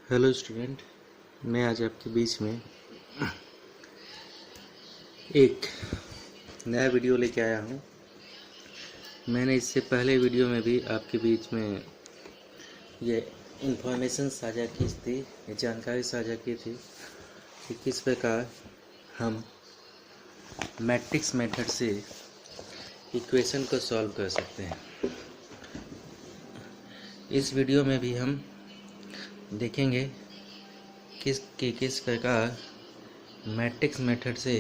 Hello student, मैं आज आपके बीच में एक नया वीडियो लेके आया हूँ। मैंने इससे पहले वीडियो में भी आपके बीच में ये इन्फॉर्मेशन साझा की थी, ये जानकारी साझा की थी कि किस प्रकार हम मैट्रिक्स मेथड से इक्वेशन को सॉल्व कर सकते हैं। इस वीडियो में भी हम देखेंगे किस प्रकार मैट्रिक्स मेथड से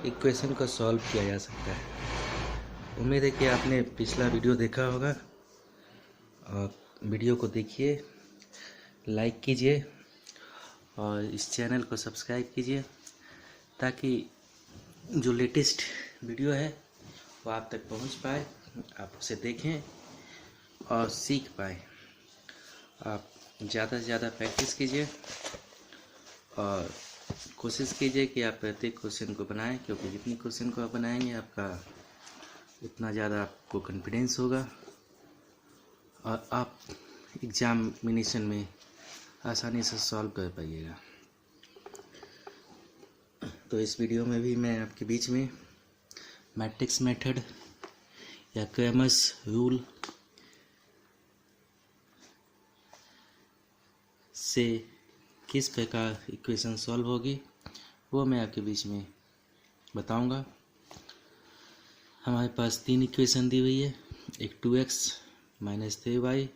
इक्वेशन को सॉल्व किया जा सकता है। उम्मीद है कि आपने पिछला वीडियो देखा होगा और वीडियो को देखिए, लाइक कीजिए और इस चैनल को सब्सक्राइब कीजिए ताकि जो लेटेस्ट वीडियो है वो आप तक पहुंच पाए, आप उसे देखें और सीख पाए। आप ज़्यादा से ज़्यादा प्रैक्टिस कीजिए और कोशिश कीजिए कि आप प्रत्येक क्वेश्चन को बनाएं, क्योंकि जितनी क्वेश्चन को आप बनाएंगे आपका उतना ज़्यादा आपको कॉन्फिडेंस होगा और आप एग्जामिनेशन में आसानी से सॉल्व कर पाइएगा। तो इस वीडियो में भी मैं आपके बीच में मैट्रिक्स मेथड या क्रैमर्स रूल से किस प्रकार इक्वेशन सॉल्व होगी वो मैं आपके बीच में बताऊंगा। हमारे पास तीन इक्वेशन दी हुई है, एक 2x minus 3y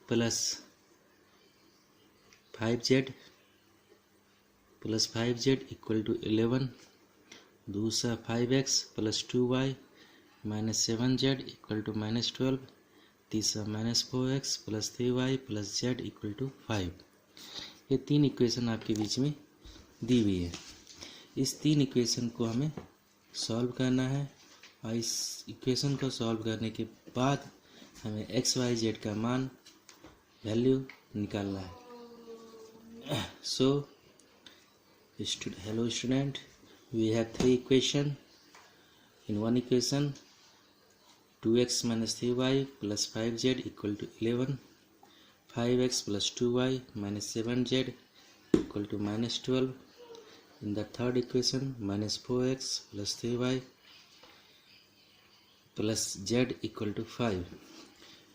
plus 5z plus 5z equal to 11, दूसरा 5x plus 2y minus 7z equal to minus 12, तीसरा minus 4x plus 3y plus z equal to 5। ये तीन इक्वेशन आपके बीच में दी हुई है। इस तीन इक्वेशन को हमें सॉल्व करना है और इस इक्वेशन को सॉल्व करने के बाद हमें एक्स वाई जेड का मान वैल्यू निकालना है। So hello student, we have three equation in one equation 2x minus 3y plus 5z equal to 11, 5x plus 2y minus 7z equal to minus 12. In the third equation, minus 4x plus 3y plus z equal to 5.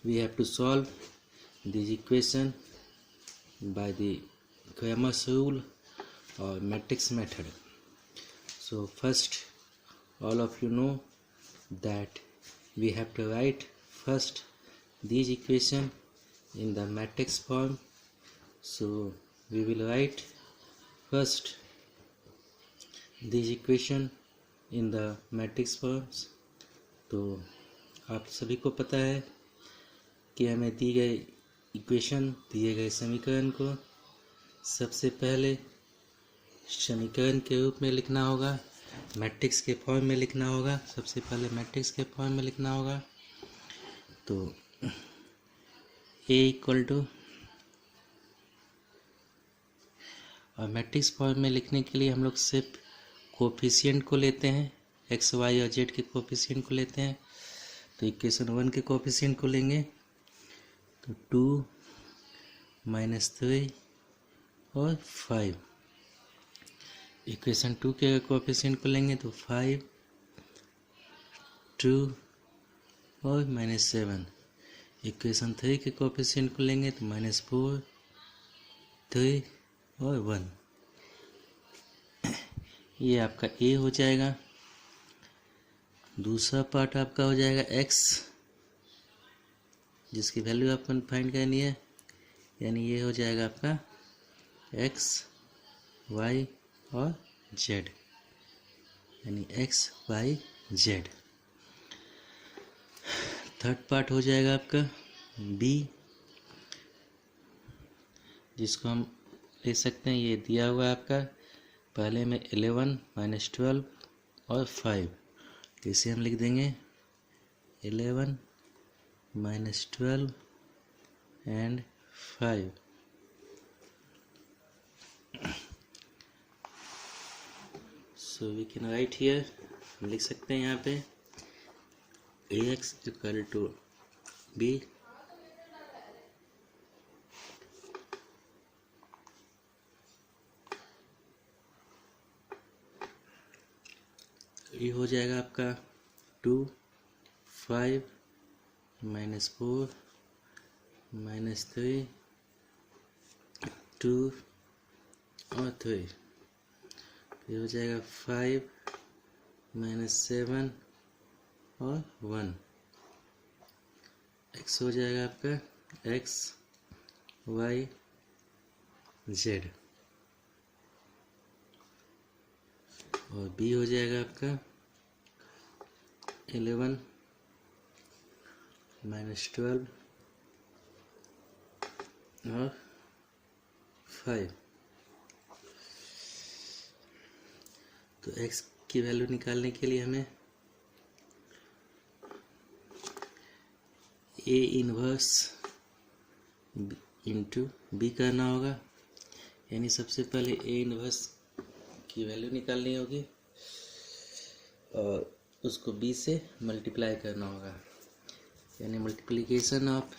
We have to solve this equation by the Cramer's rule or matrix method. So first, all of you know that we have to write first these equation in the matrix form. So we will write first these equation in the matrix forms. तो आप सभी को पता है कि हमें दी गई equation, दिए गए समीकरण को सबसे पहले समीकरण के रूप में लिखना होगा, मैट्रिक्स के फॉर्म में लिखना होगा। सबसे पहले मैट्रिक्स के फॉर्म में लिखना होगा। तो A इक्वल टू, और मैट्रिक्स फॉर्म में लिखने के लिए हम लोग सिर्फ कोफिशिएंट को लेते हैं, एक्स वाई और जेड के कोफिशिएंट को लेते हैं। तो इक्वेशन 1 के कोफिशिएंट को लेंगे तो 2 माइनस 3 और 5। इक्वेशन 2 के कोफिशिएंट को लेंगे तो 5, 2 और माइनस 7। इक्वेशन 3 के कोफिशिएंट को लेंगे तो माइनस 4, 3 और 1। ये आपका A हो जाएगा। दूसरा पार्ट आपका हो जाएगा x, जिसकी वैल्यू आपको फाइंड करनी है, यानी ये हो जाएगा आपका x, y और z, यानी x, y, z। Third part हो जाएगा आपका b, जिसको हम ले सकते हैं, ये दिया हुआ है आपका पहले में 11 माइनस 12 और 5। तो इसे हम लिख देंगे 11 minus 12 and 5। So we can write here, हम लिख सकते हैं यहाँ पे ax इक्वल टू b ये हो जाएगा आपका 2, 5, -4, -3, 2 और 3। ये हो जाएगा 5, -7 और 1। x हो जाएगा आपका x, y, z और b हो जाएगा आपका 11, -12 और 5। तो x की वैल्यू निकालने के लिए हमें a इनवर्स इंटू बी करना होगा, यानी सबसे पहले a इनवर्स की वैल्यू निकालनी होगी और उसको b से मल्टीप्लाई करना होगा, यानी multiplication of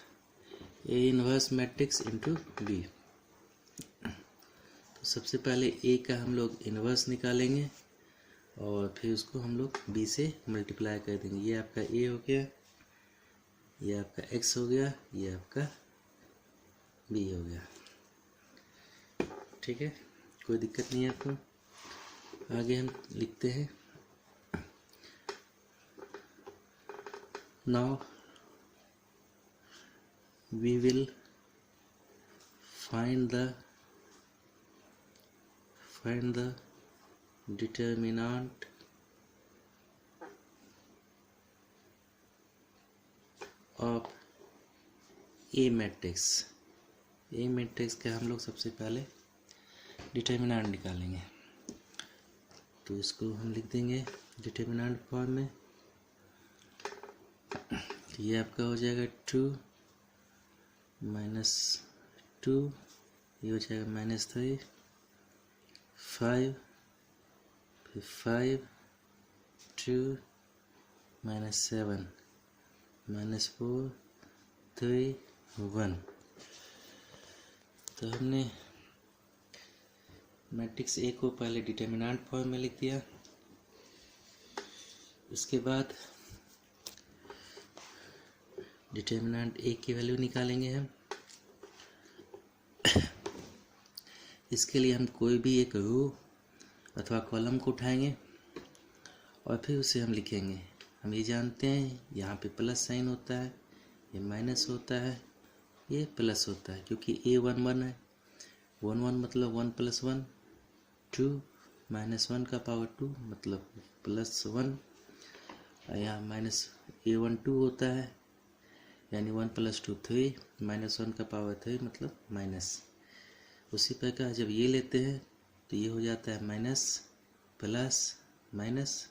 a inverse matrix into b। तो सबसे पहले a का हम लोग इनवर्स निकालेंगे और फिर उसको हम लोग b से मल्टीप्लाई कर देंगे। ये आपका a हो गया, ये आपका x हो गया, ये आपका b हो गया। ठीक है, कोई दिक्कत नहीं है आपको। आगे हम लिखते हैं now we will find the determinant of A matrix. A matrix का हम लोग सबसे पहले डिटर्मिनेंट निकालेंगे, तो इसको हम लिख देंगे डिटर्मिनेंट फॉर्म में। तो ये आपका हो जाएगा 2 -2, ये हो जाएगा -3, 5, फिर 5, 2, -7, -4, 3, 1। तो हमने मैट्रिक्स ए को पहले डिटर्मिनेंट फॉर्म में लिख दिया। उसके बाद डिटर्मिनेंट ए की वैल्यू निकालेंगे हम। इसके लिए हम कोई भी एक रो अथवा कॉलम को उठाएंगे और फिर उसे हम लिखेंगे। हम ये जानते हैं यहाँ पे प्लस साइन होता है, ये माइनस होता है, ये प्लस होता है, क्योंकि a 1 1 है। 1 1 मतलब 1 + 1, 2 -1 का पावर 2 मतलब +1, यहाँ -a1 2 होता है, यानी 1 + 2 3, -1 का पावर 3 मतलब माइनस। उसी प्रकार जब ये लेते हैं तो ये हो जाता है माइनस प्लस माइनस,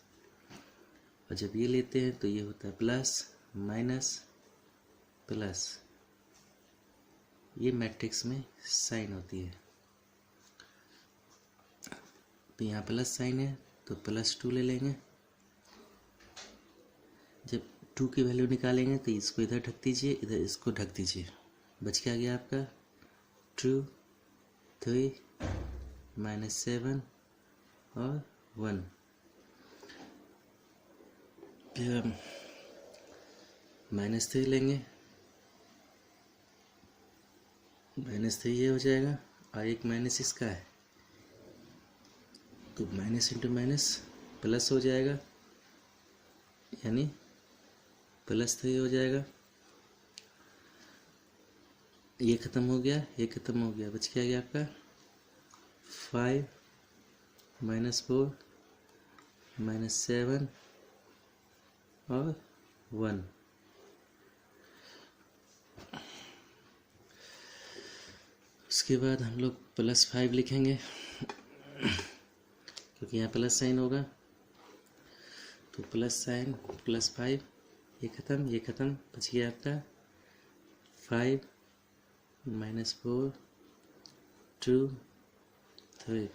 और जब ये लेते हैं तो ये होता है प्लस माइनस प्लस। ये मैट्रिक्स में साइन होती है। तो यहाँ प्लस साइन है तो +2 ले लेंगे। जब 2 की वैल्यू निकालेंगे तो इसको इधर ढक दीजिए, इधर इसको ढक दीजिए। बच क्या गया आपका 2, 3, -7 और 1। फिर हम -3 लेंगे, -3 ये हो जाएगा और एक माइनस इसका है, तो माइनस इंटू माइनस प्लस हो जाएगा, यानी +3 हो जाएगा। ये ख़त्म हो गया, ये ख़त्म हो गया, बच क्या गया आपका 5, -4, -7 और 1। उसके बाद हम लोग +5 लिखेंगे, क्योंकि यहाँ प्लस साइन होगा, तो प्लस साइन +5, ये ख़त्म, ये ख़त्म, बच गया आपका 5, -4, 2, 3।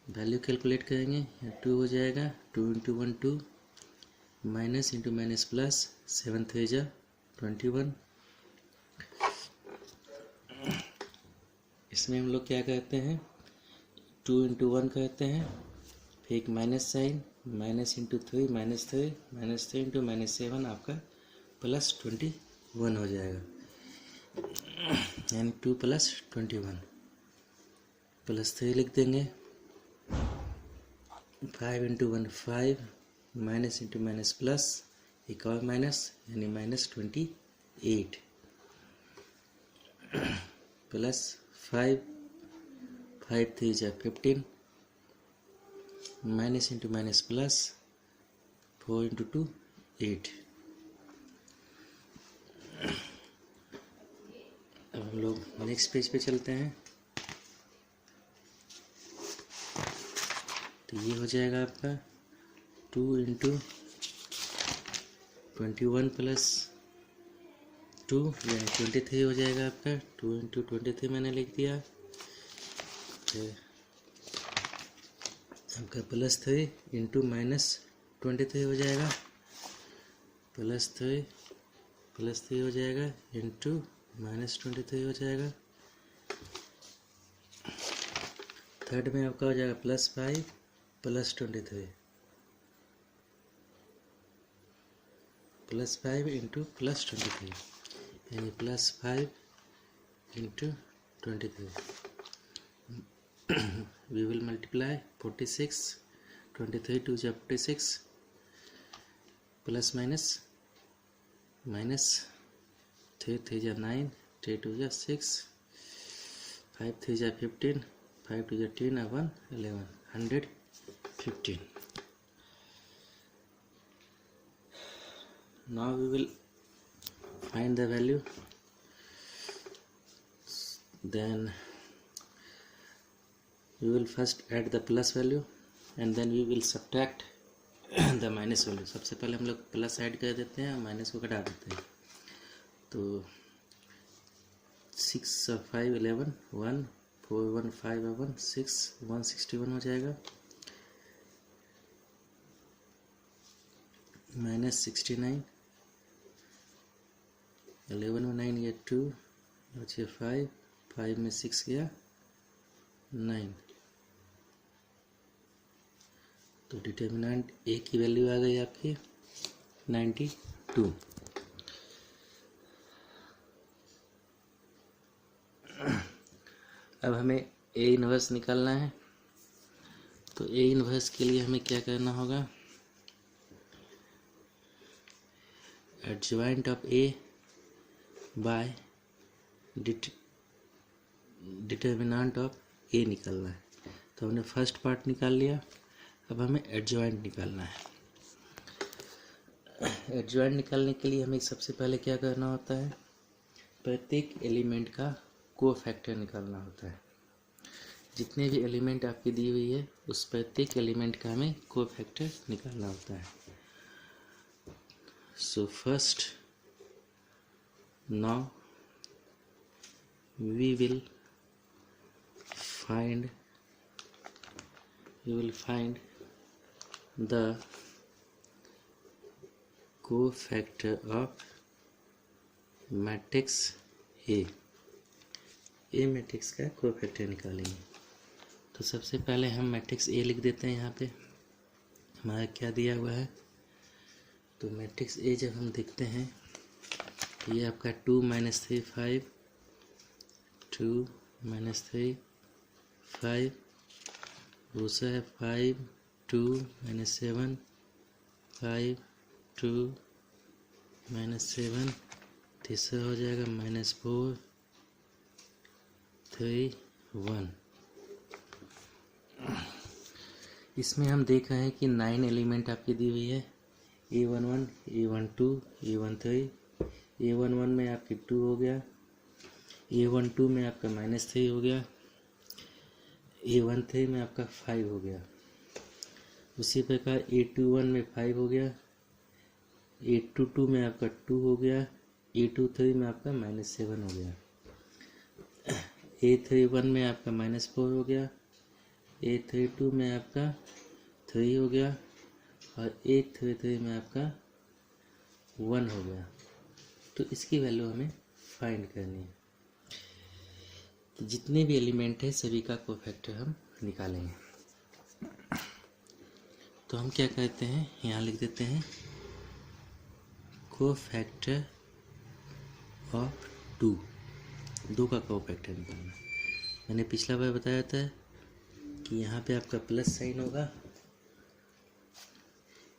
वैल्यू कैलकुलेट करेंगे, यहाँ 2 हो जाएगा, 2 × 1 2, माइनस इंटू माइनस प्लस, 7 3 जा 21। इसमें हम लोग क्या कहते हैं 2 × 1 कहते हैं, फिर एक minus sign, minus into three minus three into -7 आपका +21 हो जाएगा, यानी 2 + 21 +3 लिख देंगे। 5 into 1 5, minus into minus plus, एक और माइनस यानी -28 +5, 5 3 जा 15, minus into minus plus, 4 into 2 8। अब हम लोग नेक्स्ट पेज पे चलते हैं। तो ये हो जाएगा आपका 2 इंटू 21 + 2 यानी 23 हो जाएगा आपका। 2 इंटू 23 मैंने लिख दिया। फिर आपका +3 इंटू -23 हो जाएगा, +3 हो जाएगा इंटू -23 हो जाएगा। थर्ड में आपका हो जाएगा +5 + 23, +5 इंटू +23 यानी +5 इंटू 23। We will multiply 46, 23 2 जा 46, प्लस माइनस 3 3 जा 9, 3 2 जा 6, 5 3 जा 15, 5 2 जा 10 और 1 11, 115। Now we will find the value. Then we will first add the plus value and then we will subtract the minus value. सबसे पहले हम लोग प्लस ऐड कर देते हैं और माइनस को घटा देते हैं। तो 6 और 5 11, 1 4 1 5 1 6 161 हो जाएगा, -69, 11 में 9 गया 2, बचे 5, 5 में 6 गया 9। तो डिटर्मिनेंट ए की वैल्यू आ गई आपकी 92। अब हमें ए इनवर्स निकालना है। तो ए इनवर्स के लिए हमें क्या करना होगा, adjoint of A by determinant of A निकालना है। तो हमने फर्स्ट पार्ट निकाल लिया, अब हमें एडजॉइंट निकालना है। एडजॉइंट निकालने के लिए हमें सबसे पहले क्या करना होता है, प्रत्येक एलिमेंट का कोफैक्टर निकालना होता है। जितने भी एलिमेंट आपकी दी हुई है उस प्रत्येक एलिमेंट का हमें कोफैक्टर निकालना होता है। So first now we will find the cofactor of matrix A matrix का कोफैक्टर निकालेंगे। तो सबसे पहले हम मैट्रिक्स ए लिख देते हैं। यहाँ पे हमारा क्या दिया हुआ है, तो मैट्रिक्स ए जब हम देखते हैं तो ये आपका 2 - 3 5, 2 - 3 5, दूसरा है 5 2 - 7 5 2 - 7, तीसरा हो जाएगा -4 3 1। इसमें हम देख रहे हैं कि 9 एलिमेंट आपकी दी हुई है, A11 A12 A13। A11 में आपकी 2 हो गया, A12 में आपका -3 हो गया, A13 में आपका 5 हो गया। उसी प्रकार A21 में 5 हो गया, A22 में आपका 2 हो गया, A23 में आपका -7 हो गया, A31 में आपका -4 हो गया, A32 में आपका 3 हो गया और A33 में आपका 1 हो गया। तो इसकी वैल्यू हमें फाइंड करनी है। तो जितने भी एलिमेंट है सभी का कोफैक्टर हम निकालेंगे। तो हम क्या कहते हैं, यहाँ लिख देते हैं कोफैक्टर ऑफ 2, 2 का कोफैक्टर निकालना। मैंने पिछला बार बताया था कि यहाँ पे आपका प्लस साइन होगा,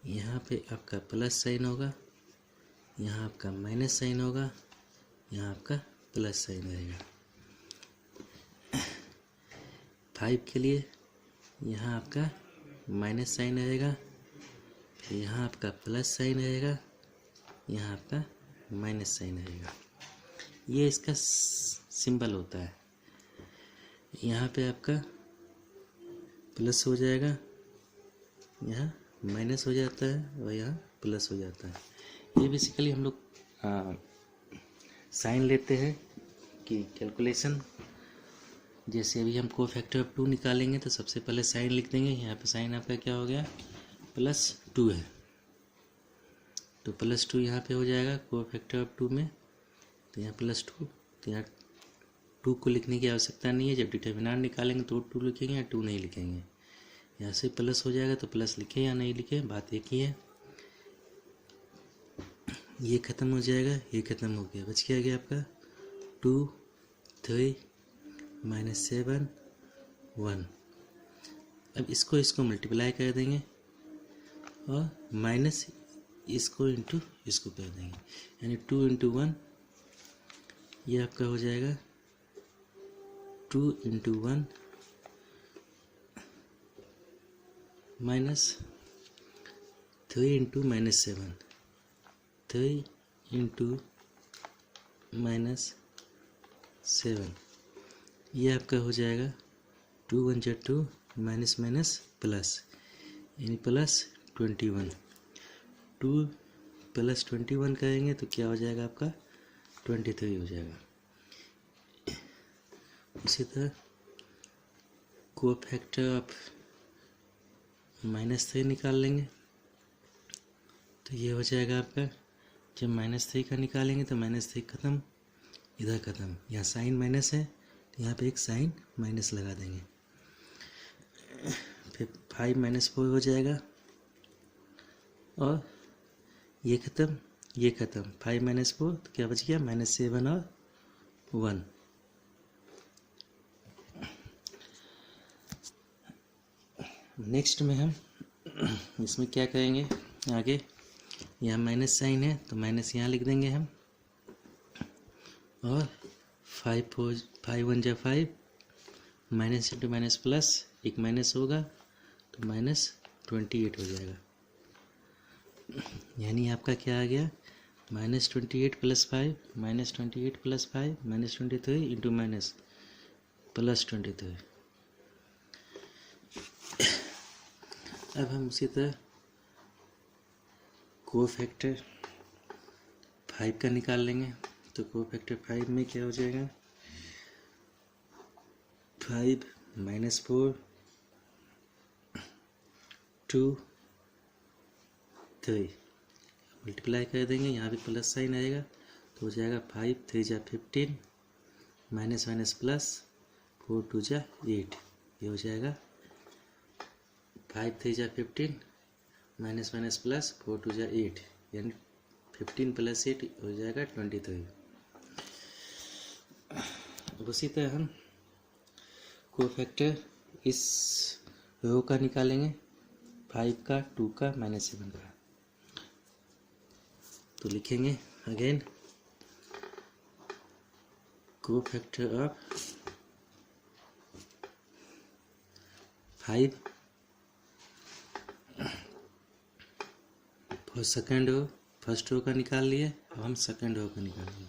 यहाँ पे आपका प्लस साइन होगा, यहाँ आपका माइनस साइन होगा, यहाँ आपका प्लस साइन रहेगा। 5 के लिए यहाँ आपका माइनस साइन रहेगा, फिर यहाँ आपका प्लस साइन रहेगा, यहाँ आपका माइनस साइन रहेगा। ये इसका सिंबल होता है। यहाँ पे आपका प्लस हो जाएगा, यहाँ माइनस हो जाता है और यहाँ प्लस हो जाता है। ये बेसिकली हम लोग साइन लेते हैं कि कैलकुलेशन, जैसे अभी हम कोफैक्टर ऑफ 2 निकालेंगे तो सबसे पहले साइन लिख देंगे। यहाँ पे साइन आपका क्या हो गया, +2 है, तो +2 यहाँ पे हो जाएगा कोफैक्टर ऑफ 2 में। तो यहाँ +2, तो यहाँ 2 को लिखने की आवश्यकता नहीं है। जब डिटर्मिनेंट निकालेंगे तो 2 लिखेंगे या 2 नहीं लिखेंगे। यहाँ से प्लस हो जाएगा तो प्लस लिखे या नहीं लिखे, बात एक ही है। ये ख़त्म हो जाएगा, ये ख़त्म हो गया, बच क्या गया आपका 2, 3, -7, 1। अब इसको मल्टीप्लाई कर देंगे और माइनस इसको इंटू इसको कर देंगे, यानी 2 × 1, ये आपका हो जाएगा 2 × 1 -3 × -7, 3 × -7, ये आपका हो जाएगा 2 × 1 = 2, माइनस माइनस प्लस, यानी +21। 2 + 21 करेंगे तो क्या हो जाएगा आपका 23 हो जाएगा। इसी तरह कोफैक्टर ऑफ -3 निकाल लेंगे तो ये हो जाएगा आपका, जब -3 का निकालेंगे तो -3 ख़त्म, इधर ख़त्म, यहाँ साइन माइनस है तो यहाँ पे एक साइन माइनस लगा देंगे। फिर 5 - 4 हो जाएगा और ये ख़त्म, ये ख़त्म, 5 - 4 तो क्या बच गया -7 और 1। नेक्स्ट में हम इसमें क्या करेंगे आगे, यहाँ माइनस साइन है तो माइनस यहाँ लिख देंगे हम, और 5 1 = 5, माइनस इंटू माइनस प्लस, एक माइनस होगा तो -28 हो जाएगा। यानी आपका क्या आ गया, -28 + 5, -28 + 5, -23 इंटू माइनस +23। अब हम उसी तरह कोफैक्टर 5 का निकाल लेंगे। तो कोफैक्टर 5 में क्या हो जाएगा, 5 - 4 2 3, मल्टीप्लाई कर देंगे, यहाँ भी प्लस साइन आएगा तो हो जाएगा 5 3 × 15, माइनस माइनस प्लस, 4 2 × 8, ये हो जाएगा 5 3 × 15, माइनस माइनस प्लस, 4 2 × 8, यानी 15 + 8 हो जाएगा 23। अब उसी तरह हम कोफैक्टर इस रो का निकालेंगे, 5 का, 2 का, -7 का। तो लिखेंगे again cofactor of 5 for second row, first row का निकाल लिए, अब हम सेकेंड रो का निकालेंगे।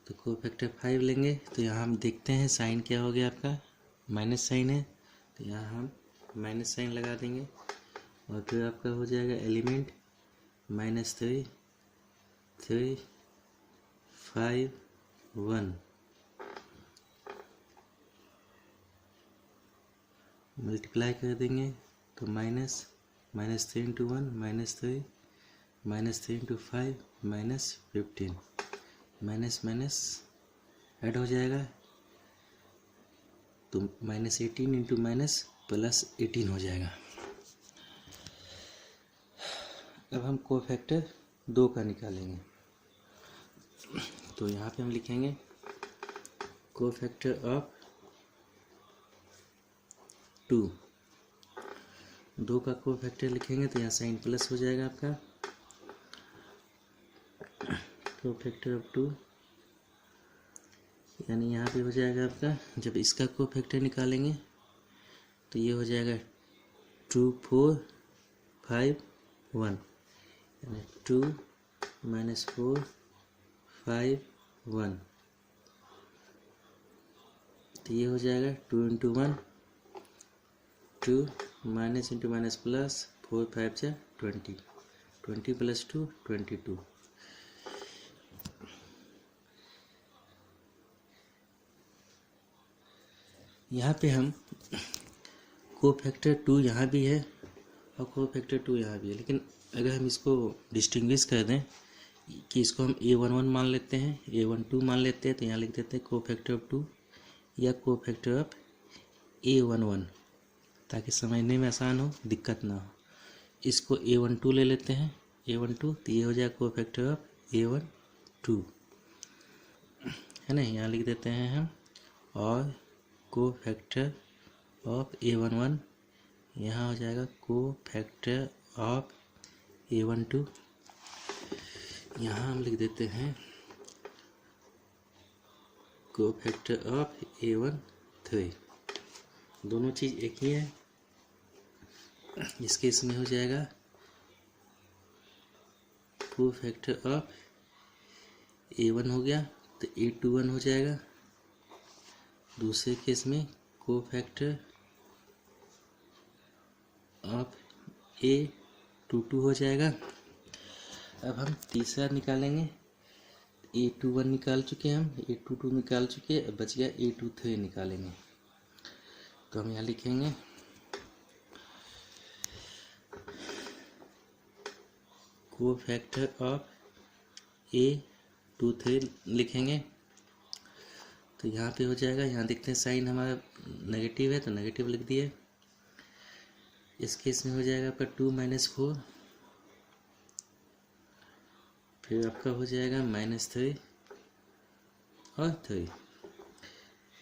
तो कोफैक्टर 5 लेंगे तो यहाँ हम देखते हैं साइन क्या हो गया आपका, माइनस साइन है तो यहाँ हम माइनस साइन लगा देंगे, और फिर आपका हो जाएगा एलिमेंट -3 3 5 1, मल्टीप्लाई कर देंगे तो -3 × 1 -3, -3 × 5 -15, माइनस माइनस ऐड हो जाएगा तो -18 × -+18 हो जाएगा। अब हम कोफैक्टर 2 का निकालेंगे। तो यहाँ पे हम लिखेंगे कोफैक्टर ऑफ 2। 2 का कोफैक्टर लिखेंगे तो यहाँ साइन प्लस हो जाएगा आपका। कोफैक्टर ऑफ 2 यानी यहाँ पे हो जाएगा आपका, जब इसका कोफैक्टर निकालेंगे तो ये हो जाएगा 2 4 5 1, यानी 2 - 4 5 1। तो ये हो जाएगा 2 × 1 2 माइनस इंटू माइनस प्लस 4 5 जा 20, 20 + 2 22। यहाँ पे हम कोफैक्टर 2 यहाँ भी है और कोफैक्टर 2 यहाँ भी है, लेकिन अगर हम इसको डिस्टिंग्विश कर दें कि इसको हम A11 मान लेते हैं, A12 मान लेते हैं, तो यहाँ लिख देते हैं कोफैक्टर ऑफ 2 या कोफैक्टर ऑफ A11, ताकि समझने में आसान हो, दिक्कत ना हो। इसको A12 ले लेते हैं, A12, तो ये हो जाएगा कोफैक्टर ऑफ A12, है ना। यहाँ लिख देते हैं हम, और कोफैक्टर ऑफ A11 यहाँ हो जाएगा कोफैक्टर ऑफ A12। यहाँ हम लिख देते हैं कोफैक्टर ऑफ A13। दोनों चीज़ एक ही है। इस केस में हो जाएगा कोफैक्टर ऑफ A1 हो गया तो A21 हो जाएगा। दूसरे केस में कोफैक्टर ऑफ A22 हो जाएगा। अब हम तीसरा निकालेंगे। A21 निकाल चुके हैं हम, A22 निकाल चुके हैं, अब बच गया A23 निकालेंगे। तो हम यहाँ लिखेंगे कोफैक्टर ऑफ A23 लिखेंगे। तो यहाँ पे हो जाएगा, यहाँ देखते हैं साइन हमारा नेगेटिव है तो नेगेटिव लिख दिए। इस केस में हो जाएगा आपका 2 - 4, फिर आपका हो जाएगा -3 और 3,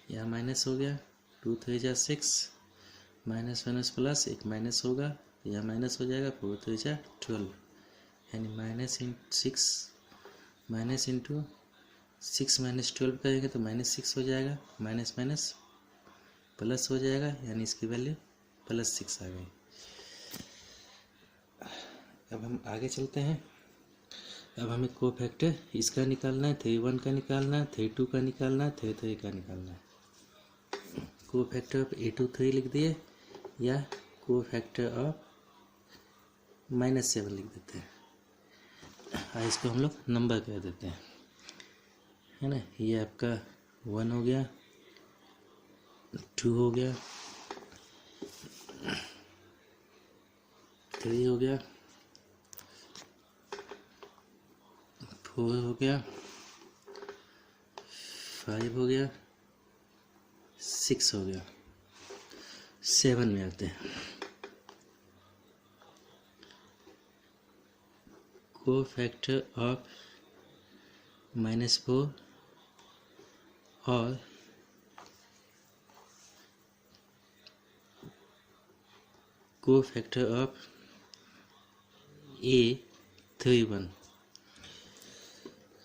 यहाँ माइनस हो गया, 2 3 जा 6, माइनस माइनस प्लस एक माइनस होगा, यहाँ माइनस हो जाएगा, 4 3 जा 12, यानी -6 माइनस इंटू 6 - 12 करेंगे तो -6 हो जाएगा, माइनस माइनस प्लस हो जाएगा, यानी इसकी वैल्यू +6 आ गई। अब हम आगे चलते हैं। अब हमें कोफैक्टर इसका निकालना है, 3 का निकालना है, 3 का निकालना है, 3 का निकालना है। कोफैक्टर ऑफ A23 लिख दिए, या कोफैक्टर ऑफ -7 लिख देते हैं। इसको हम लोग नंबर कर देते हैं, है ना। ये आपका 1 हो गया, 2 हो गया, 3 हो गया, 4 हो गया, 5 हो गया, 6 हो गया। 7 में आते हैं। कोफैक्टर ऑफ -4 और कोफैक्टर ऑफ A31,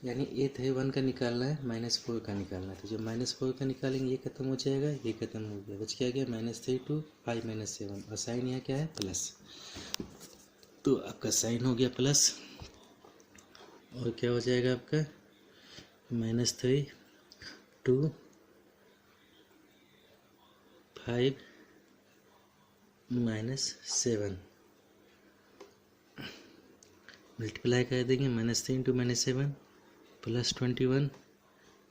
यानी A31 का निकालना है, -4 का निकालना है। तो जब -4 का निकालेंगे ये खत्म हो जाएगा, ये खत्म हो गया, बच क्या गया -3 2 5 -7, और साइन यहाँ क्या है प्लस, तो आपका साइन हो गया प्लस, और क्या हो जाएगा आपका -3 2 5 -7, मल्टीप्लाई कर देंगे, -3 × -7 +21,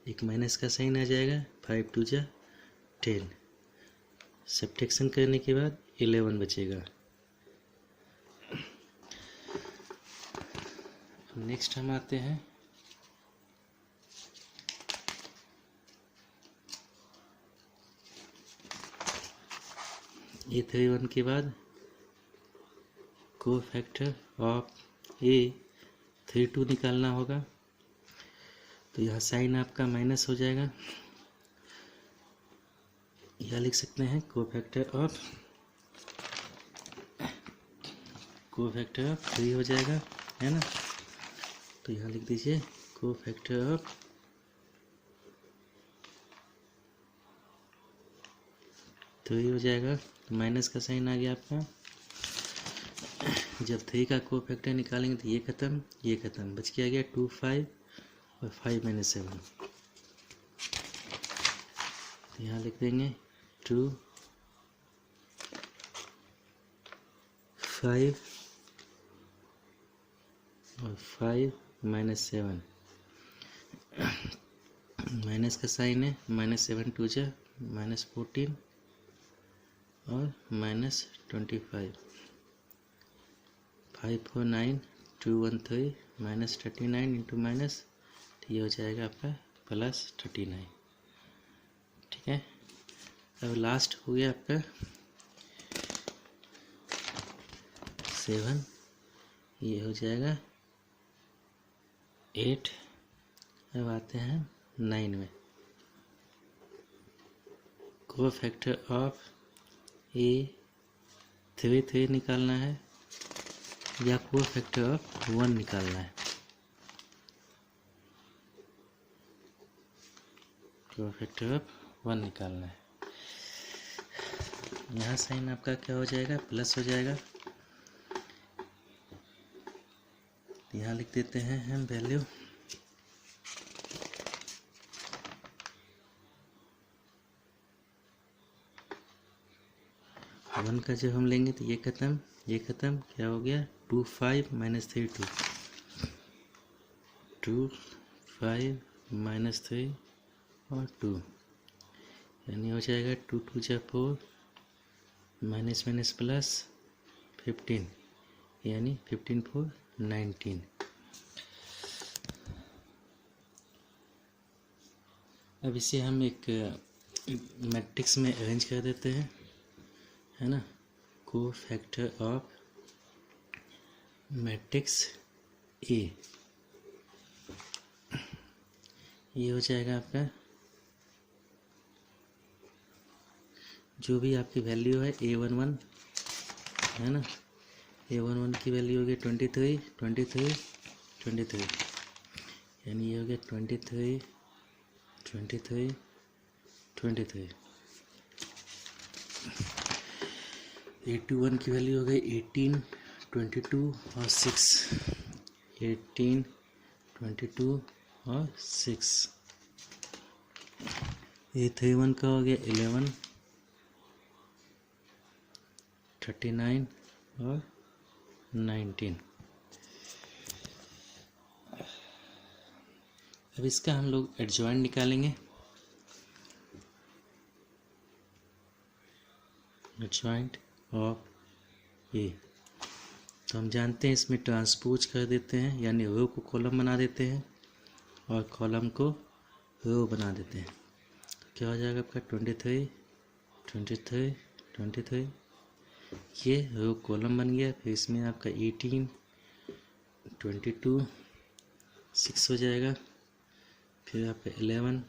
एक माइनस का साइन आ जाएगा, 5 2 जा 10, सब्ट्रैक्शन करने के बाद 11 बचेगा। नेक्स्ट हम आते हैं A31 के बाद कोफैक्टर ऑफ A32 निकालना होगा। तो यह साइन आपका माइनस हो जाएगा। यह लिख सकते हैं कोफैक्टर ऑफ 3 हो जाएगा, है ना। तो यहाँ लिख दीजिए कोफैक्टर ऑफ 3 हो जाएगा। तो माइनस का साइन आ गया आपका। जब 3 का कोफैक्टर निकालेंगे तो ये खत्म, बच के आ गया 2 5 और 5 - 7। तो यहाँ लिख देंगे 2 5 और 5 - 7। माइनस का साइन है, -7 2 जा -14 और -25। 5 4 9 2 1 3 -39 इंटू माइनस, तो ये हो जाएगा आपका +39। ठीक है। अब लास्ट हो गया आपका 7, ये हो जाएगा 8। अब आते हैं 9 में। कोफैक्टर ऑफ A33 निकालना है या कोफैक्टर ऑफ 1 निकालना है। कोफैक्टर ऑफ 1 निकालना है। यहाँ साइन आपका क्या हो जाएगा, प्लस हो जाएगा। यहाँ लिख देते हैं हम वैल्यू। वन का जब हम लेंगे तो ये खत्म, क्या हो गया 2 5 -3 2 2 5 -3 और 2, यानी हो जाएगा 2 2 जा 4 माइनस माइनस प्लस 15, यानी 15 4 19। अब इसे हम एक मैट्रिक्स में अरेंज कर देते हैं, है ना। कोफैक्टर ऑफ मैट्रिक्स ए, ये हो जाएगा आपका जो भी आपकी वैल्यू है A11, है ना। A11 की वैल्यू हो गई 23 23 23, यानी ये हो गया 23 23 23। A21 की वैल्यू हो गई 18 22 और 6, 18 22 और 6। A31 का हो गया 11 39 और 19। अब इसका हम लोग एडजॉइंट निकालेंगे। एडजॉइंट ऑफ ए, तो हम जानते हैं इसमें ट्रांसपोज कर देते हैं, यानी रो को कॉलम बना देते हैं और कॉलम को रो बना देते हैं। क्या हो जाएगा आपका 23 23 23, ये रो कॉलम बन गया। फिर इसमें आपका 18 22 6 हो जाएगा। फिर आपका 11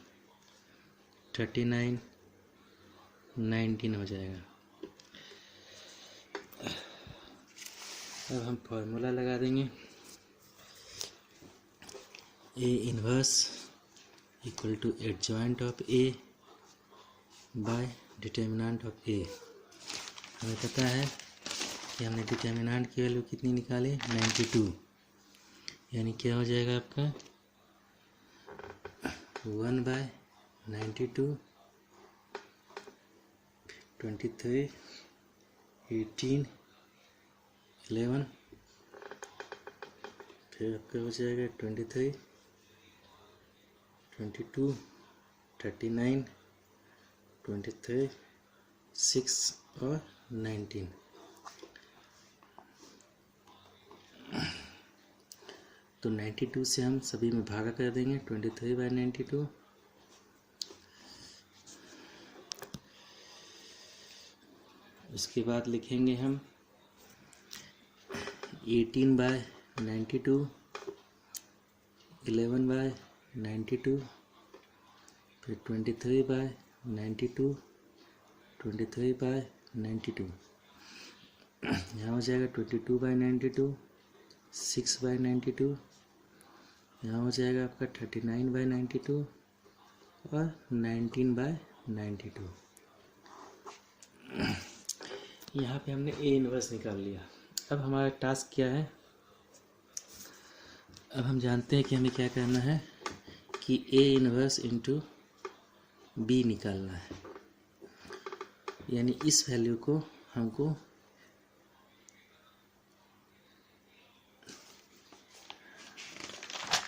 39 19 हो जाएगा। अब हम फॉर्मूला लगा देंगे। A inverse equal to adjoint of A by determinant of A। हमें पता है कि हमने डिटर्मिनेंट की वैल्यू कितनी निकाली, 92, यानी क्या हो जाएगा आपका 1/92 23 18 11, फिर आपका हो जाएगा 23 22 39 23 6 और 19। तो 92 से हम सभी में भागा कर देंगे, 23/92। उसके बाद लिखेंगे हम 18/92 92, 11 बाय 92, फिर 23 बाय 92, 23 बाय 92, यहाँ हो जाएगा 22 बाय 92, 6 बाय 92, यहाँ हो जाएगा आपका 39 बाय 92 और 19 बाय 92। यहाँ पे हमने ए इनवर्स निकाल लिया। अब हमारा टास्क क्या है, अब हम जानते हैं कि हमें क्या करना है कि ए इनवर्स इंटू बी निकालना है, यानी इस वैल्यू को हमको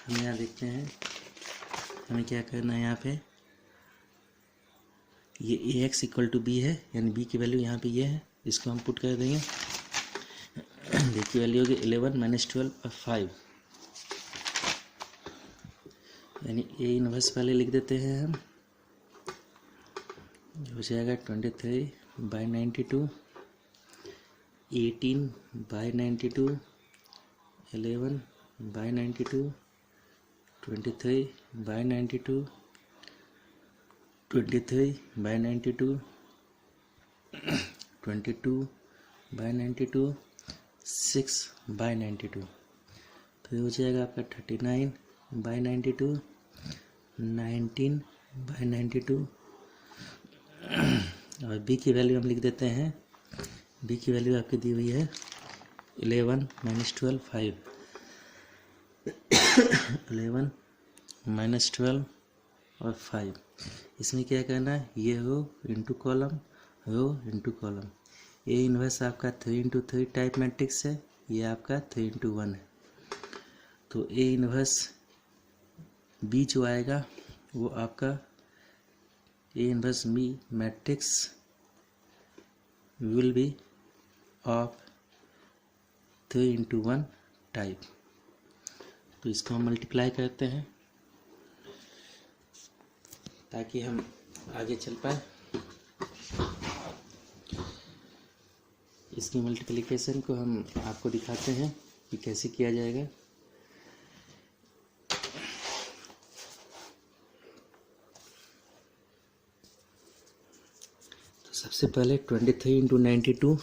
हम यहाँ देखते हैं हमें क्या करना है। यहाँ पे ये ए एक्स इक्वल टू बी है, यानी बी की वैल्यू यहाँ पे ये है, इसको हम पुट कर देंगे। बी की वैल्यू होगी 11 माइनस 12 और 5, यानी ए इनवर्स पहले लिख देते हैं हम, हो जाएगा 23 by 92, 18 by 92, 11 by 92, 23 by 92, 23 by 92, 22 by 92, 6 by 92, तो ये हो जाएगा आपका 39 बाई 92, 19 बाई 92, और बी की वैल्यू हम लिख देते हैं। बी की वैल्यू आपकी दी हुई है 11 माइनस 12 5, 11 माइनस 12 और 5। इसमें क्या करना है, ये row into column, row into column. A inverse आपका 3 इंटू 3 टाइप मैट्रिक्स है, ये आपका 3 इंटू 1 है। तो ए इनवर्स बी जो आएगा वो आपका A inverse B matrix will be of 3 into 1 type. तो इसको हम मल्टीप्लाई करते हैं ताकि हम आगे चल पाए। इसकी मल्टीप्लिकेशन को हम आपको दिखाते हैं कि कैसे किया जाएगा। तो सबसे पहले 23 इंटू 92,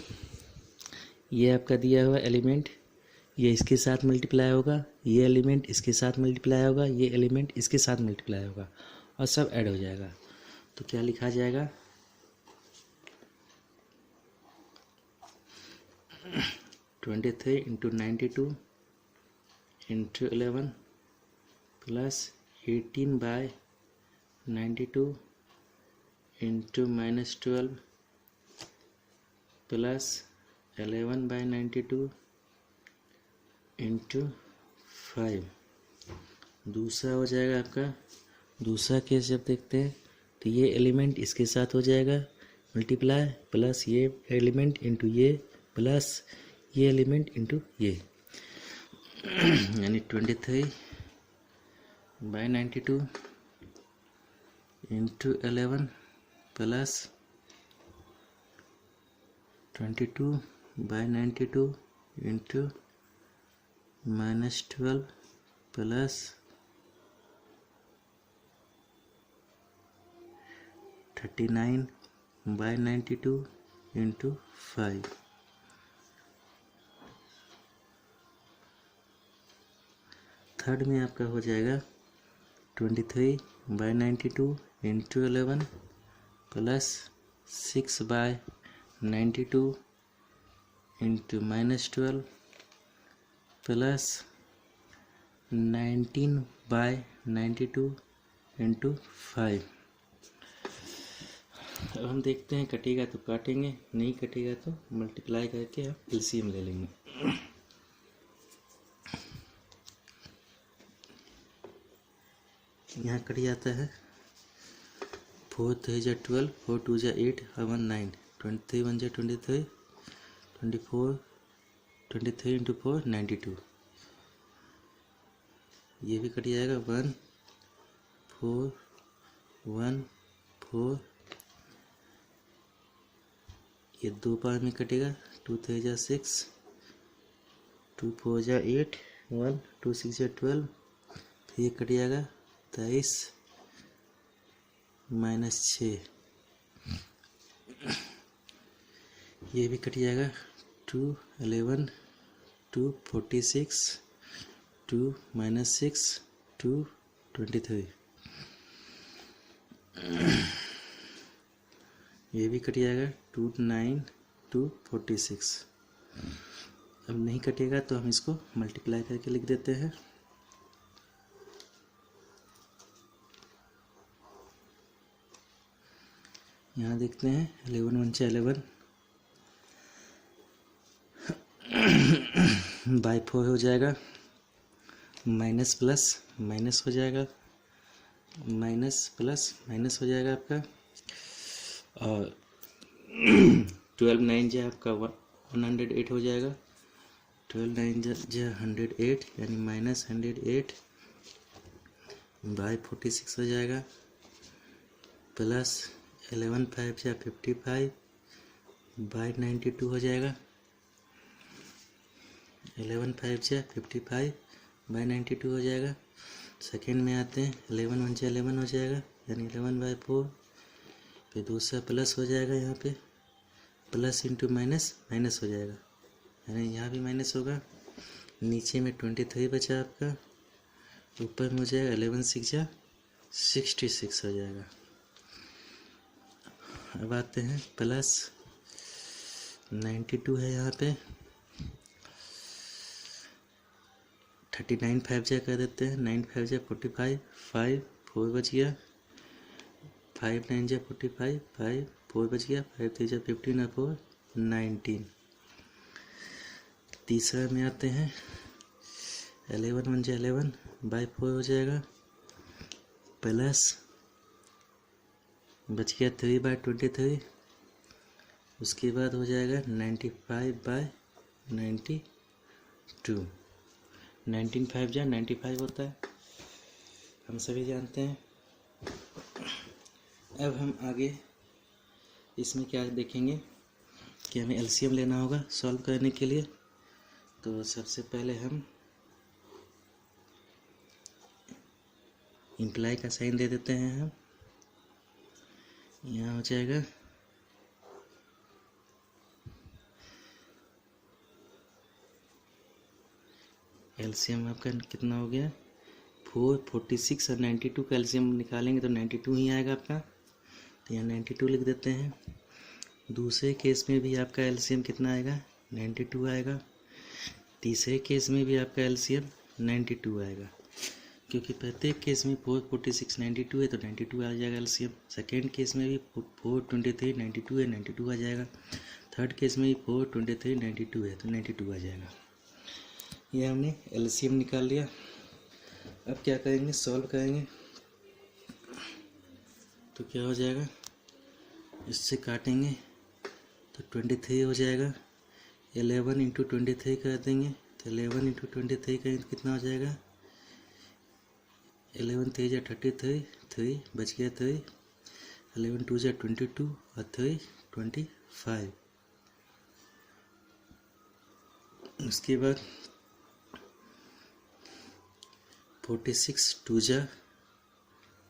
ये आपका दिया हुआ एलिमेंट, ये इसके साथ मल्टीप्लाई होगा, ये एलिमेंट इसके साथ मल्टीप्लाई होगा, ये एलिमेंट इसके साथ मल्टीप्लाई होगा और सब ऐड हो जाएगा। तो क्या लिखा जाएगा, 23 into 92 into 11 plus 18 by 92 into minus 12 plus 11 by 92 into 5। दूसरा हो जाएगा आपका, दूसरा केस जब देखते हैं तो ये एलिमेंट इसके साथ हो जाएगा मल्टीप्लाई, प्लस ये एलिमेंट इंटू ये, प्लस ये एलिमेंट इंटू ये, यानी 23 by 92 into 11 plus 22 by 92 into minus 12 plus 39 by 92 into 5। Third में आपका हो जाएगा 23 by 92 into 11 plus 6 by 92 into minus 12 plus 19 by 92 into 5। अब हम देखते हैं कटेगा तो काटेंगे, नहीं कटेगा तो मल्टीप्लाई करके हम एलसीएम ले लेंगे। यहाँ कट जाता है 4 3 जा 12, 4 2 जा 8 और 1 9, 23 1 जा 23, 24 23 इंटू 4 92। ये भी कट जाएगा 1 4 1 4, ये 2 बार में कटेगा 2 3 जा 6, 2 4 जा 8 1 2 6 या 12, फिर ये कट जाएगा 23 -6, ये भी कट जाएगा 2 11 2 46 2 -6 2 23, ये भी कट जाएगा 2 9 2 46। अब नहीं कटेगा तो हम इसको मल्टीप्लाई करके लिख देते हैं। यहाँ देखते हैं 11 1 11 बाई 4 हो जाएगा, माइनस प्लस माइनस हो जाएगा, माइनस प्लस माइनस हो जाएगा आपका, और 12 9 जो आपका 108 हो जाएगा, 12 9 जो 108 यानी -108 बाई 46 हो जाएगा, प्लस 11 5 या 55 बाई 92 हो जाएगा, 11 5 या 55 बाई 92 हो जाएगा। सेकेंड में आते हैं 11 1 या 11 हो जाएगा यानी 11 बाई 4, फिर दूसरा प्लस हो जाएगा, यहाँ पे प्लस इंटू माइनस माइनस हो जाएगा यानी यहाँ भी माइनस होगा, नीचे में 23 बचा आपका, ऊपर में हो जाएगा 11 6 या 66 हो जाएगा। अब आते हैं प्लस 92 है यहाँ पे, 39 5 जा कर देते हैं, 9 5 जा 45 5 4 बच गया, 5 9 जा 45 5 4 बच गया, 5 3 जा 15 और 4 19। तीसरा में आते हैं 11 1 जा 11 बाई 4 हो जाएगा, प्लस बच गया 3 बाई 23, उसके बाद हो जाएगा 95 बाई 92, 19 5 जा 95 होता है, हम सभी जानते हैं। अब हम आगे इसमें क्या देखेंगे कि हमें एलसीएम लेना होगा सॉल्व करने के लिए। तो सबसे पहले हम इम्प्लाई का साइन दे देते हैं, हम यहाँ हो जाएगा एलसीएम आपका कितना हो गया 4 46 और 92 का एलसीएम निकालेंगे तो 92 ही आएगा आपका, तो यहाँ 92 लिख देते हैं। दूसरे केस में भी आपका एलसीएम कितना आएगा 92 आएगा, तीसरे केस में भी आपका एलसीएम 92 आएगा, क्योंकि प्रत्येक केस में 4 46 92 है तो 92 आ जाएगा एलसीएम। सेकेंड केस में भी 4 23 92 है 92 आ जाएगा, थर्ड केस में भी 4 23 92 है तो 92 आ जाएगा। ये हमने एलसीएम निकाल लिया। अब क्या करेंगे सॉल्व करेंगे तो क्या हो जाएगा, इससे काटेंगे तो 23 हो जाएगा, 11 इंटू 23 कर देंगे तो 11 इंटू 23 करेंगे तो कितना हो जाएगा 11 3 जा 33 3 बच गया 3, 11 2 जा 22 और 3 25। उसके बाद 46 2 जा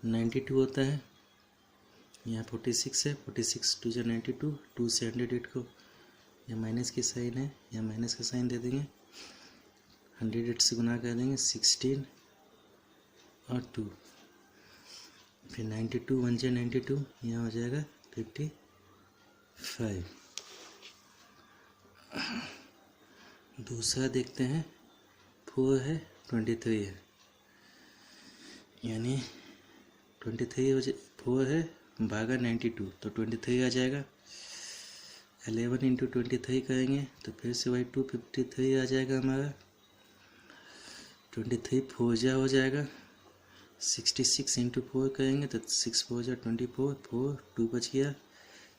92 होता है, यहाँ 46 है, 46 2 जा 92, 2 से 108 को यह माइनस की साइन है, यहाँ माइनस का साइन दे देंगे, 108 से गुना कर देंगे 16 और 2, फिर 92 1 जा 92, यहाँ हो जाएगा 55। दूसरा देखते हैं 4 है 23 है, यानी 23 हो जाए 4 है भागा 92 तो 23 आ जाएगा, 11 इंटू 23 करेंगे तो फिर से वही 253 आ जाएगा हमारा, 23 4 जा हो जाएगा, 66 इंटू 4 करेंगे तो 6 4 जा 24, 4 2 बच गया,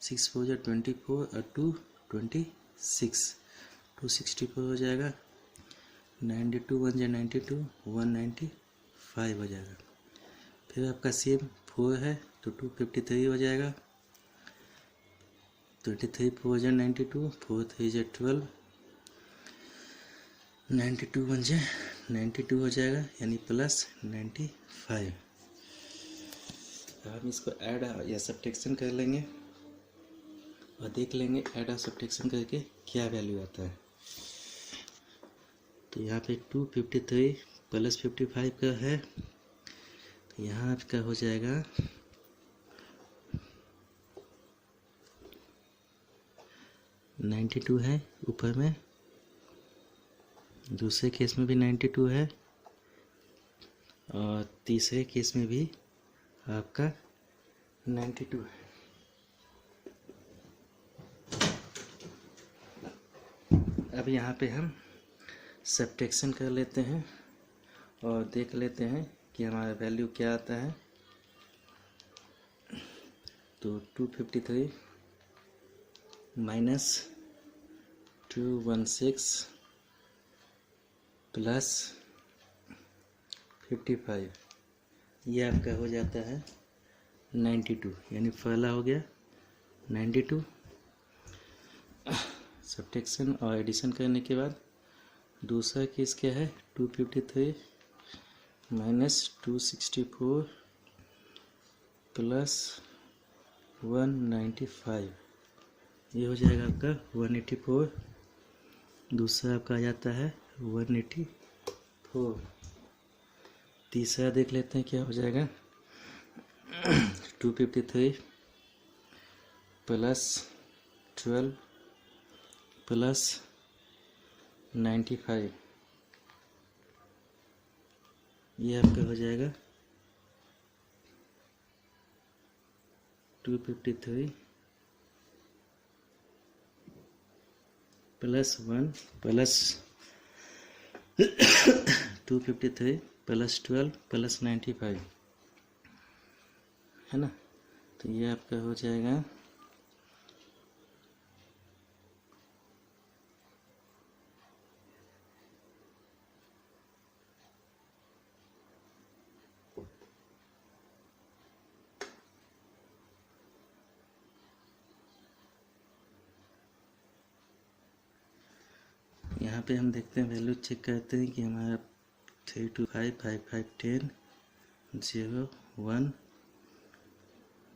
6 4 जा 24 और 2 26, 264 हो जाएगा, 92 1 जा 92 195 हो जाएगा। फिर आपका सेम 4 है तो 253 हो जाएगा, 23 4 जा 92, 4 3 जा 12, 92 1 जा 92 हो जाएगा, यानी प्लस 95। हम इसको ऐड या सब्ट्रैक्शन कर लेंगे और देख लेंगे ऐड और सब्ट्रैक्शन करके क्या वैल्यू आता है। तो यहाँ पे 253 प्लस 55 का है, तो यहाँ आपका हो जाएगा 92 है ऊपर में, दूसरे केस में भी 92 है और तीसरे केस में भी आपका 92 है। अब यहाँ पे हम सब्ट्रैक्शन कर लेते हैं और देख लेते हैं कि हमारा वैल्यू क्या आता है। तो 253 माइनस 216 प्लस 55, ये आपका हो जाता है 92, यानी पहला हो गया 92। सब्ट्रैक्शन और एडिशन करने के बाद दूसरा केस क्या है, 253 माइनस 264 प्लस 195, ये हो जाएगा आपका 184। दूसरा आपका आ जाता है 184। तीसरा देख लेते हैं क्या हो जाएगा, 253 प्लस 12 प्लस 95, ये आपका हो जाएगा 253 प्लस 1 प्लस 253 प्लस 12 प्लस 95, है ना। तो ये आपका हो जाएगा 5। यहाँ पे हम देखते हैं वैल्यू चेक करते हैं कि हमारा 325 55 10 0 1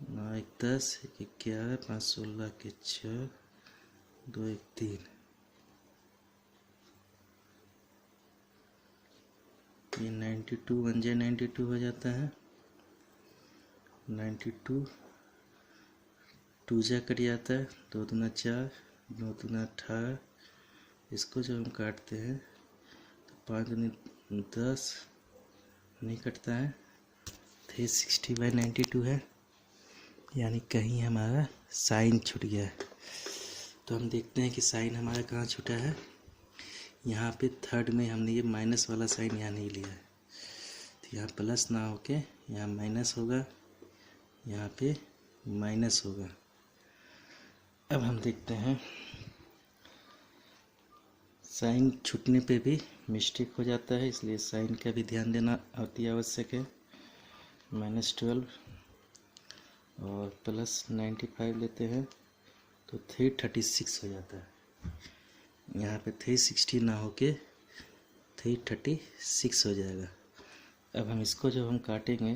9 1 10 1 11 5 16 के 6 2 1 3, ये 92 1 जे 92 हो जाता है। 92 2 जा कट जाता है, 2 दूना 4 9 दूना 18। इसको जब हम काटते हैं तो 5 दूनी 10 नहीं कटता है, 360/92 है, यानी कहीं हमारा साइन छूट गया है। तो हम देखते हैं कि साइन हमारा कहाँ छूटा है। यहाँ पे थर्ड में हमने ये माइनस वाला साइन यहाँ नहीं लिया है, तो यहाँ प्लस ना होके यहाँ माइनस होगा, यहाँ पे माइनस होगा। अब हम देखते हैं साइन छूटने पे भी मिस्टेक हो जाता है, इसलिए साइन का भी ध्यान देना अति आवश्यक है। -12 और प्लस 95 लेते हैं तो 336 हो जाता है। यहाँ पे 360 ना होके 336 हो जाएगा। अब हम इसको जब हम काटेंगे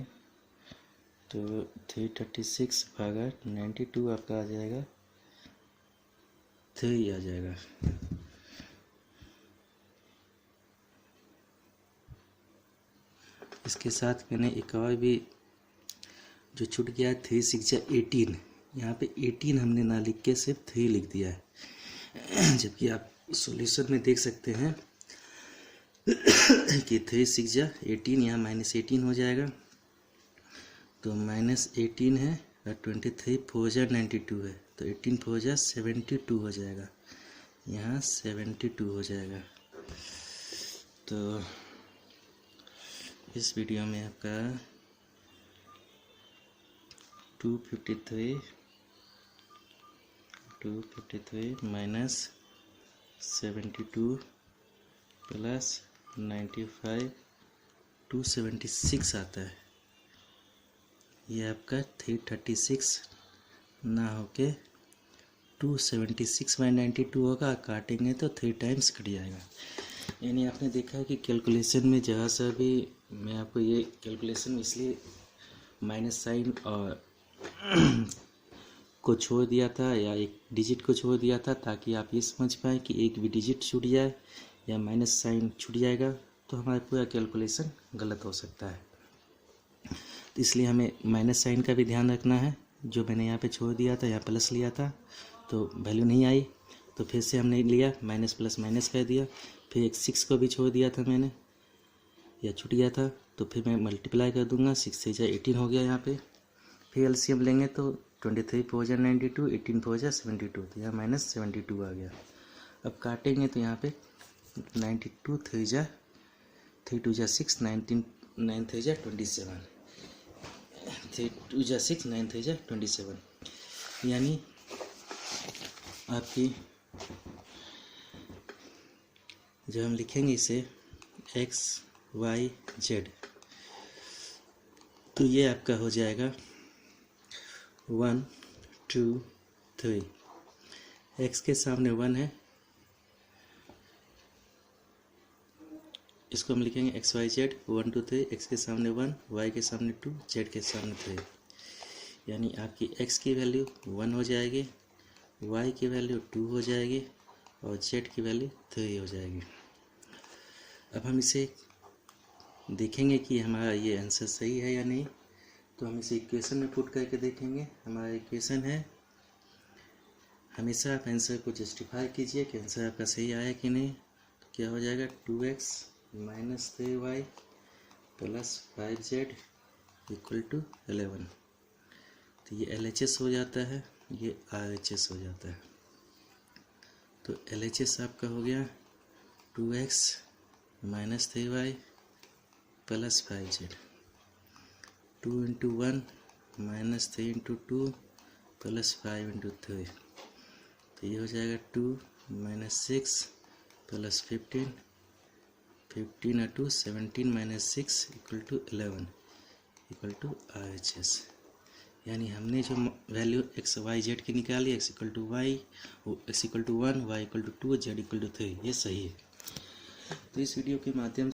तो 336 भागा 92 आपका आ जाएगा 3 आ जाएगा। इसके साथ मैंने एक और भी जो छूट गया है, 3 6 18, यहाँ पे 18 हमने ना लिख के सिर्फ 3 लिख दिया है, जबकि आप सॉल्यूशन में देख सकते हैं कि 3 6 18, यहाँ -18 हो जाएगा, तो -18 है और 23 4 92 है, तो 18 4 72 हो जाएगा, यहाँ 72 हो जाएगा। तो इस वीडियो में आपका 253 माइनस 72 प्लस 95 276 आता है। ये आपका 336 ना होके 276/92 होगा, काटेंगे तो 3 टाइम्स कट जाएगा। यानी आपने देखा है कि कैलकुलेशन में जहाँ से भी मैं आपको ये कैलकुलेशन इसलिए माइनस साइन और को छोड़ दिया था या एक डिजिट को छोड़ दिया था ताकि आप ये समझ पाएँ कि एक भी डिजिट छूट जाए या माइनस साइन छूट जाएगा तो हमारा पूरा कैलकुलेशन गलत हो सकता है। तो इसलिए हमें माइनस साइन का भी ध्यान रखना है। जो मैंने यहाँ पे छोड़ दिया था, यहाँ प्लस लिया था तो वैल्यू नहीं आई, तो फिर से हमने लिया माइनस प्लस माइनस कर दिया। फिर एक 6 को भी छोड़ दिया था मैंने, या छूट गया था, तो फिर मैं मल्टीप्लाई कर दूंगा। 6 से 18 हो गया यहाँ पे। फिर एलसीएम लेंगे तो 23 4 जा 92, 18 4 जा 72, तो यहाँ माइनस 72 आ गया। अब काटेंगे तो यहाँ पे 92 3 जा 3 2 जा 6, 19 9 3 जा 27, 3 2 जा 6 9 3 जा 27, यानी आपकी जब हम लिखेंगे इसे x y z तो ये आपका हो जाएगा 1 2 3। x के सामने 1 है, इसको हम लिखेंगे x y z 1 2 3। x के सामने 1, y के सामने 2, z के सामने 3, यानी आपकी x की वैल्यू 1 हो जाएगी, y की वैल्यू 2 हो जाएगी और z की वैल्यू 3 हो जाएगी। अब हम इसे देखेंगे कि हमारा ये आंसर सही है या नहीं, तो हम इसे इक्वेशन में पुट करके देखेंगे। हमारा इक्वेशन है, हमेशा आप आंसर को जस्टिफाई कीजिए कि आंसर आपका सही आया कि नहीं। तो क्या हो जाएगा 2x minus 3y plus 5z equal to 11। तो ये LHS हो जाता है, ये RHS हो जाता है। तो LHS आपका हो गया 2x minus 3y plus 5z, 2 into 1 minus 3 into 2 plus 5 into 3, तो ये हो जाएगा 2 माइनस 6 प्लस 15, 15 और 2 17 minus 6 equal to 11 equal to RHS। यानी हमने जो वैल्यू x y z की निकाली, x equal to y, x equal to 1, y equal to 2, z equal to 3, ये सही है। तो इस वीडियो के माध्यम